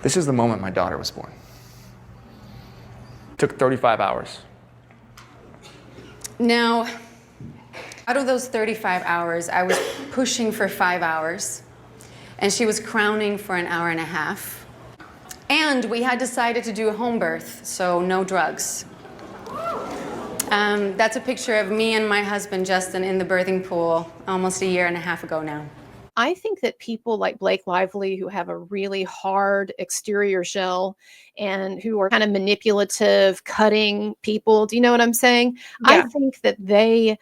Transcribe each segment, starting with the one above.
This is the moment my daughter was born. It took 35 hours. Now, out of those 35 hours, I was pushing for 5 hours, and she was crowning for an hour and a half. And we had decided to do a home birth, so no drugs. That's a picture of me and my husband, Justin, in the birthing pool almost a year and a half ago now. I think that people like Blake Lively, who have a really hard exterior shell and who are kind of manipulative, cutting people, do you know what I'm saying? Yeah. I think that they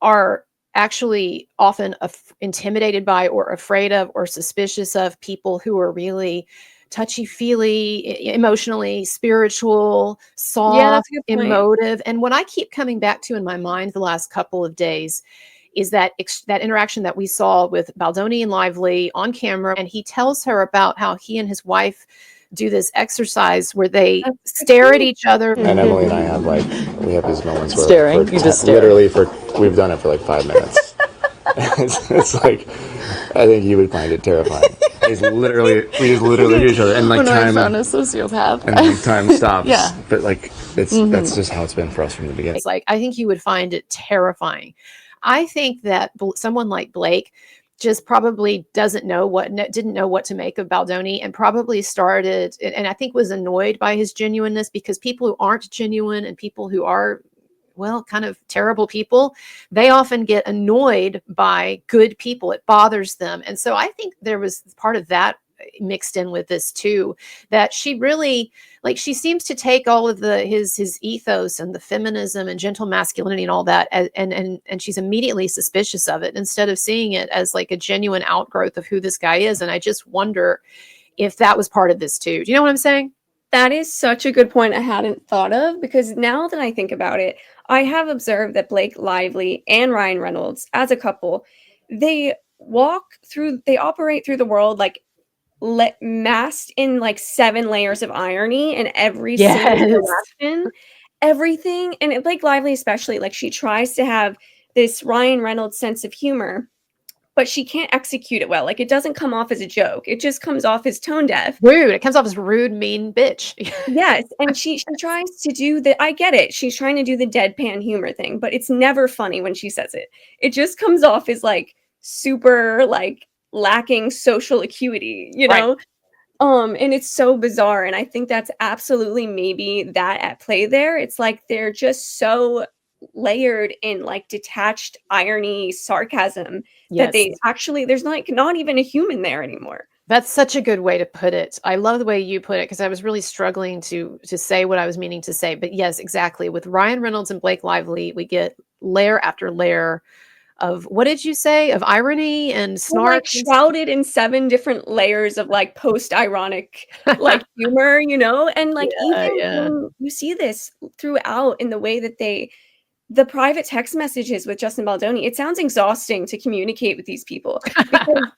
are actually often intimidated by or afraid of or suspicious of people who are really touchy-feely, emotionally, spiritual, Yeah, that's soft, a good point. emotive. And what I keep coming back to in my mind the last couple of days is that interaction that we saw with Baldoni and Lively on camera. And he tells her about how he and his wife do this exercise where they stare at each other. And Emily and I have we have these moments where Staring? You just stare. literally we've done it for like 5 minutes. it's like, I think you would find it terrifying. We just literally hit each other and like I time found a sociopath. and like time stops. Yeah. But like that's just how it's been for us from the beginning. It's like, I think you would find it terrifying. I think that someone like Blake just probably didn't know what to make of Baldoni, and probably started, and I think was annoyed by his genuineness, because people who aren't genuine and people who are, well, kind of terrible people, they often get annoyed by good people. It bothers them. And so I think there was part of that mixed in with this too, that she really, like, she seems to take all of his ethos and the feminism and gentle masculinity and all that, and she's immediately suspicious of it instead of seeing it as like a genuine outgrowth of who this guy is. And I just wonder if that was part of this too. Do you know what I'm saying? That is such a good point I hadn't thought of, because now that I think about it, I have observed that Blake Lively and Ryan Reynolds, as a couple, they operate through the world like masked in like 7 layers of irony in every single interaction, everything. And Blake Lively especially, like, she tries to have this Ryan Reynolds sense of humor, but she can't execute it well. Like, it doesn't come off as a joke. It just comes off as tone deaf. Rude. It comes off as rude, mean bitch. Yes. And she tries to do I get it. She's trying to do the deadpan humor thing, but it's never funny when she says it. It just comes off as like super like lacking social acuity, you know? Right. And it's so bizarre. And I think that's absolutely maybe that at play there. It's like they're just so layered in like detached irony, sarcasm, that they actually, there's like not even a human there anymore. That's such a good way to put it. I love the way you put it, because I was really struggling to say what I was meaning to say. But yes, exactly. With Ryan Reynolds and Blake Lively, we get layer after layer of, what did you say, of irony and snark, like shrouded in 7 different layers of like post-ironic like humor, you know? And like when you see this throughout in the way that the private text messages with Justin Baldoni, it sounds exhausting to communicate with these people, because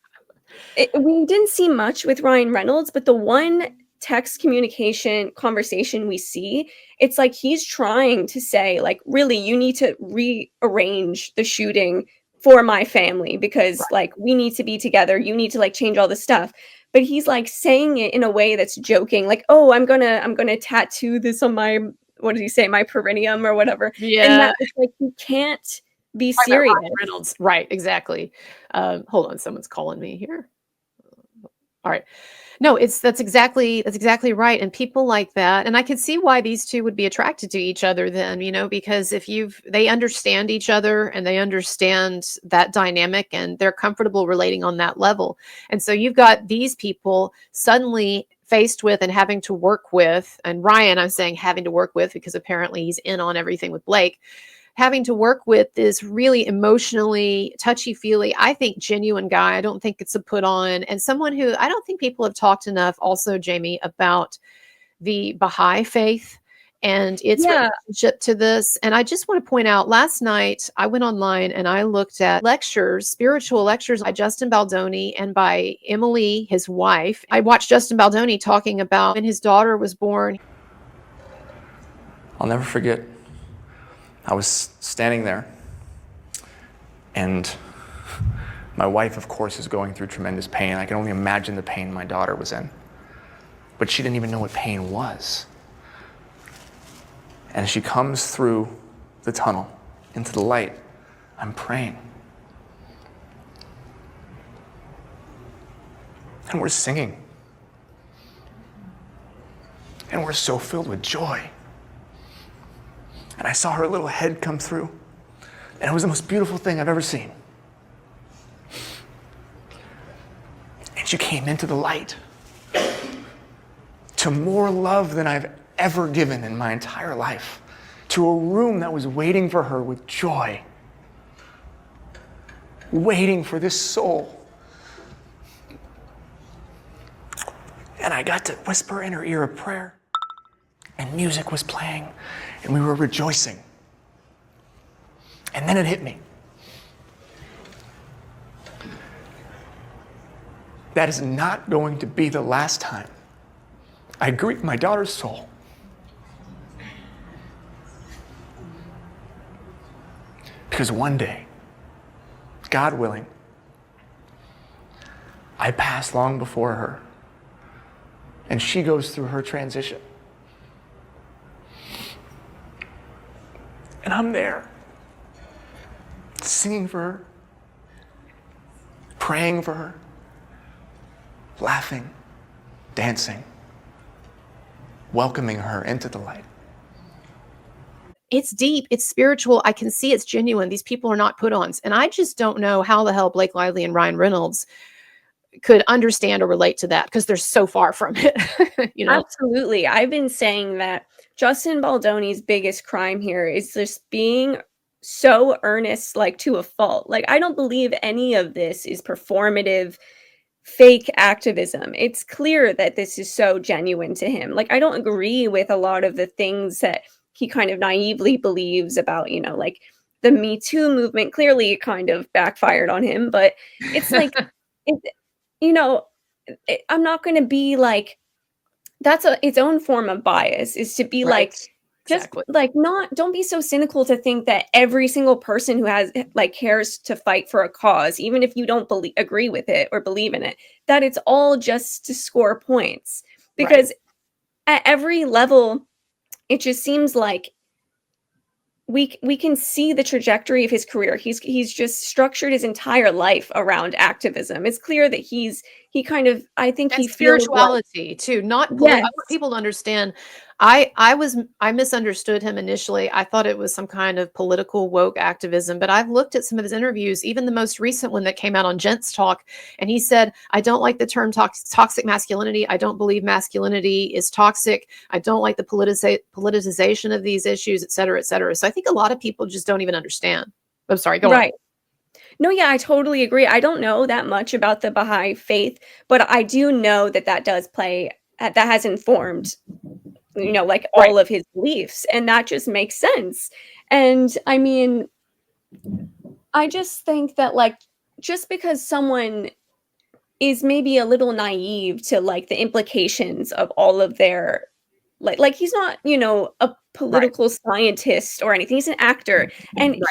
we didn't see much with Ryan Reynolds, but the one text communication conversation we see, it's like he's trying to say, like, really, you need to rearrange the shooting for my family, because like we need to be together. You need to like change all this stuff. But he's like saying it in a way that's joking, like, oh, I'm gonna tattoo this on my, what did he say, my perineum or whatever. Yeah. And that, it's like, you can't be serious. Reynolds. Right, exactly. Hold on, someone's calling me here. All right. No, that's exactly right. And people like that, and I could see why these two would be attracted to each other then, you know, because they understand each other and they understand that dynamic and they're comfortable relating on that level. And so you've got these people suddenly faced with and having to work with, and Ryan, I'm saying having to work with because apparently he's in on everything with Blake, having to work with this really emotionally touchy-feely, I think, genuine guy. I don't think it's a put on, and someone who I don't think people have talked enough also, Jamie, about the Baha'i faith and its relationship to this. And I just want to point out, last night I went online and I looked at spiritual lectures by Justin Baldoni and by Emily, his wife. I watched Justin Baldoni talking about when his daughter was born. I'll never forget, I was standing there, and my wife, of course, is going through tremendous pain. I can only imagine the pain my daughter was in. but she didn't even know what pain was. And as she comes through the tunnel into the light, I'm praying. And we're singing. And we're so filled with joy. And I saw her little head come through, and it was the most beautiful thing I've ever seen. And she came into the light to more love than I've ever given in my entire life, to a room that was waiting for her with joy, waiting for this soul. And I got to whisper in her ear a prayer, and music was playing, and we were rejoicing. And then it hit me. That is not going to be the last time I greet my daughter's soul. Because one day, God willing, I pass long before her, and she goes through her transition. And I'm there, singing for her, praying for her, laughing, dancing, welcoming her into the light. It's deep, it's spiritual. I can see it's genuine. These people are not put-ons. And I just don't know how the hell Blake Lively and Ryan Reynolds could understand or relate to that, because they're so far from it. You know? Absolutely. I've been saying that Justin Baldoni's biggest crime here is just being so earnest, like to a fault. Like, I don't believe any of this is performative, fake activism. It's clear that this is so genuine to him. Like, I don't agree with a lot of the things that he kind of naively believes about, you know, like the Me Too movement. Clearly it kind of backfired on him, but it's like, you know, I'm not going to be like, that's its own form of bias, is to be Right. like, just Exactly. like, don't be so cynical to think that every single person who has like cares to fight for a cause, even if you don't agree with it or believe in it, that it's all just to score points. Because at every level, it just seems like we can see the trajectory of his career. He's just structured his entire life around activism. It's clear that he I think And he feels like, spirituality too, not I yes, want people to understand. I misunderstood him initially. I thought it was some kind of political woke activism, but I've looked at some of his interviews, even the most recent one that came out on Gents Talk, and he said, I don't like the term toxic masculinity. I don't believe masculinity is toxic. I don't like the politicization of these issues, et cetera, et cetera. So I think a lot of people just don't even understand. I'm sorry, go on. right. No, yeah, I totally agree. I don't know that much about the Baha'i faith, but I do know that that has informed, you know, like all of his beliefs, and that just makes sense. And I mean, I just think that, like, just because someone is maybe a little naive to like the implications of all of their like he's not, you know, a political scientist or anything. He's an actor, and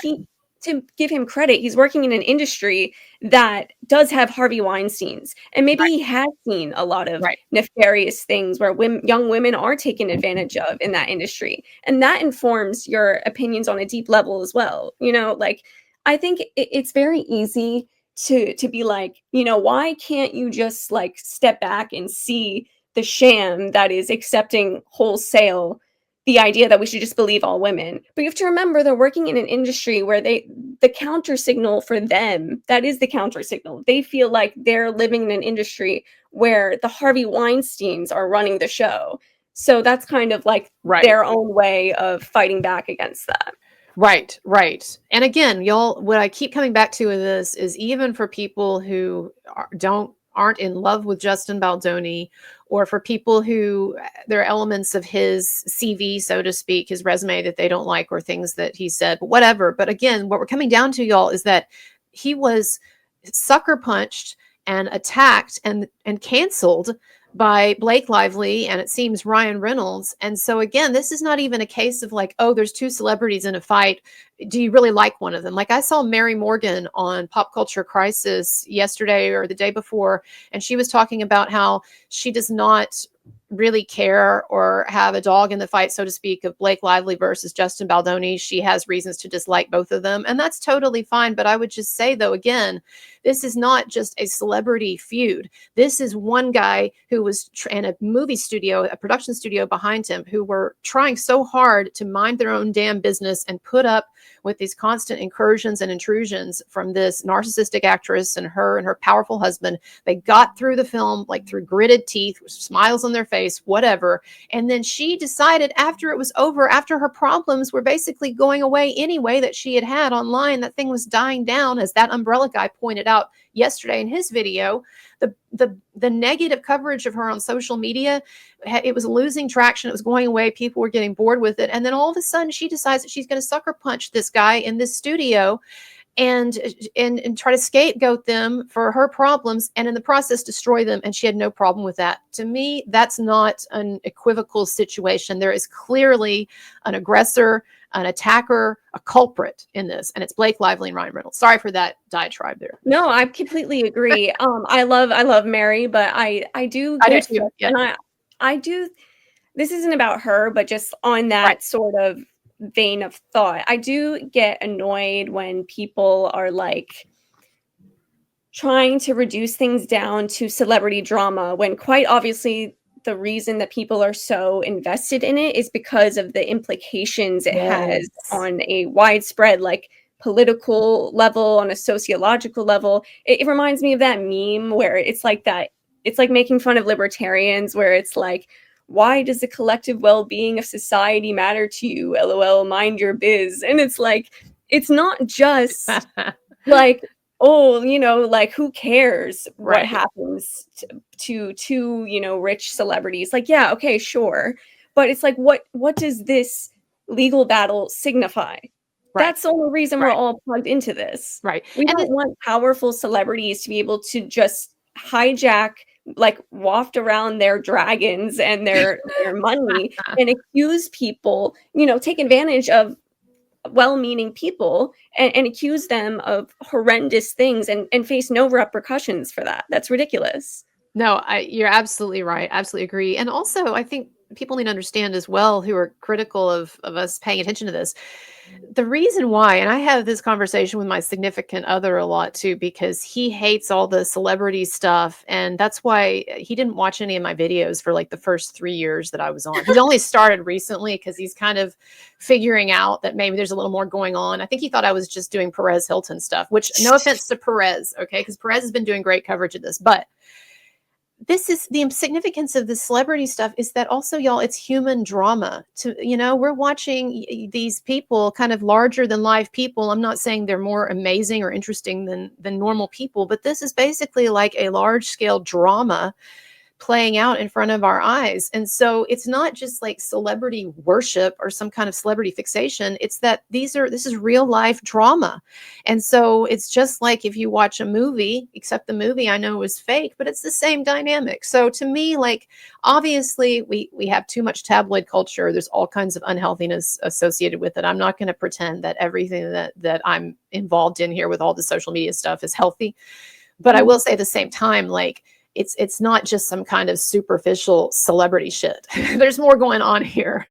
to give him credit, he's working in an industry that does have Harvey Weinsteins, and maybe he has seen a lot of nefarious things where young women are taken advantage of in that industry, and that informs your opinions on a deep level as well. You know, like, I think it's very easy to be like, you know, why can't you just like step back and see the sham that is accepting wholesale the idea that we should just believe all women? But you have to remember, they're working in an industry where the counter signal for them, that is the counter signal. They feel like they're living in an industry where the Harvey Weinsteins are running the show. So that's kind of like their own way of fighting back against that. Right. And again, y'all, what I keep coming back to in this is, even for people who aren't in love with Justin Baldoni, or for people who there are elements of his CV, so to speak, his resume that they don't like, or things that he said, but whatever. But again, what we're coming down to, y'all, is that he was sucker punched and attacked and canceled by Blake Lively, and it seems Ryan Reynolds. And so again, this is not even a case of like, oh, there's two celebrities in a fight. Do you really like one of them? Like, I saw Mary Morgan on Pop Culture Crisis yesterday or the day before, and she was talking about how she does not really care or have a dog in the fight, so to speak, of Blake Lively versus Justin Baldoni. She has reasons to dislike both of them, and that's totally fine. But I would just say, though, again, this is not just a celebrity feud. This is one guy who was in a movie studio, a production studio behind him, who were trying so hard to mind their own damn business and put up with these constant incursions and intrusions from this narcissistic actress and her powerful husband. They got through the film like through gritted teeth, with smiles on their face, whatever. And then she decided after it was over, after her problems were basically going away anyway that she had online, that thing was dying down, as that umbrella guy pointed out yesterday in his video. The negative coverage of her on social media, it was losing traction. It was going away. People were getting bored with it. And then all of a sudden she decides that she's going to sucker punch this guy in this studio and try to scapegoat them for her problems, and in the process destroy them. And she had no problem with that. To me, that's not an equivocal situation. There is clearly an aggressor, an attacker, a culprit in this, and it's Blake Lively and Ryan Reynolds. Sorry for that diatribe there. No, I completely agree. I love Mary, but I do I do too. Yeah. And I do. This isn't about her, but just on that sort of vein of thought, I do get annoyed when people are like trying to reduce things down to celebrity drama, when quite obviously the reason that people are so invested in it is because of the implications it has on a widespread, like, political level, on a sociological level. It reminds me of that meme where it's like that. It's like making fun of libertarians, where it's like, why does the collective well-being of society matter to you? LOL, mind your biz. And it's like, it's not just like, oh, you know, like, who cares what happens to you know, rich celebrities? Like, yeah, okay, sure. But it's like, what does this legal battle signify? That's the only reason we're all plugged into this. We don't want powerful celebrities to be able to just hijack, like, waft around their dragons and their money and accuse people, you know, take advantage of well-meaning people and accuse them of horrendous things and face no repercussions for that. That's ridiculous. No, you're absolutely right. Absolutely agree. And also, I think people need to understand as well, who are critical of us paying attention to this, the reason why, and I have this conversation with my significant other a lot too, because he hates all the celebrity stuff. And that's why he didn't watch any of my videos for like the first 3 years that I was on. He's only started recently because he's kind of figuring out that maybe there's a little more going on. I think he thought I was just doing Perez Hilton stuff, which, no offense to Perez, okay, because Perez has been doing great coverage of this. But this is the significance of the celebrity stuff, is that also, y'all, it's human drama. To, you know, we're watching these people, kind of larger than life people. I'm not saying they're more amazing or interesting than normal people, but this is basically like a large scale drama playing out in front of our eyes. And so it's not just like celebrity worship or some kind of celebrity fixation. It's that this is real life drama. And so it's just like if you watch a movie, except the movie I know is fake, but it's the same dynamic. So to me, like, obviously we have too much tabloid culture. There's all kinds of unhealthiness associated with it. I'm not going to pretend that everything that I'm involved in here with all the social media stuff is healthy. But I will say at the same time, like, it's not just some kind of superficial celebrity shit. There's more going on here.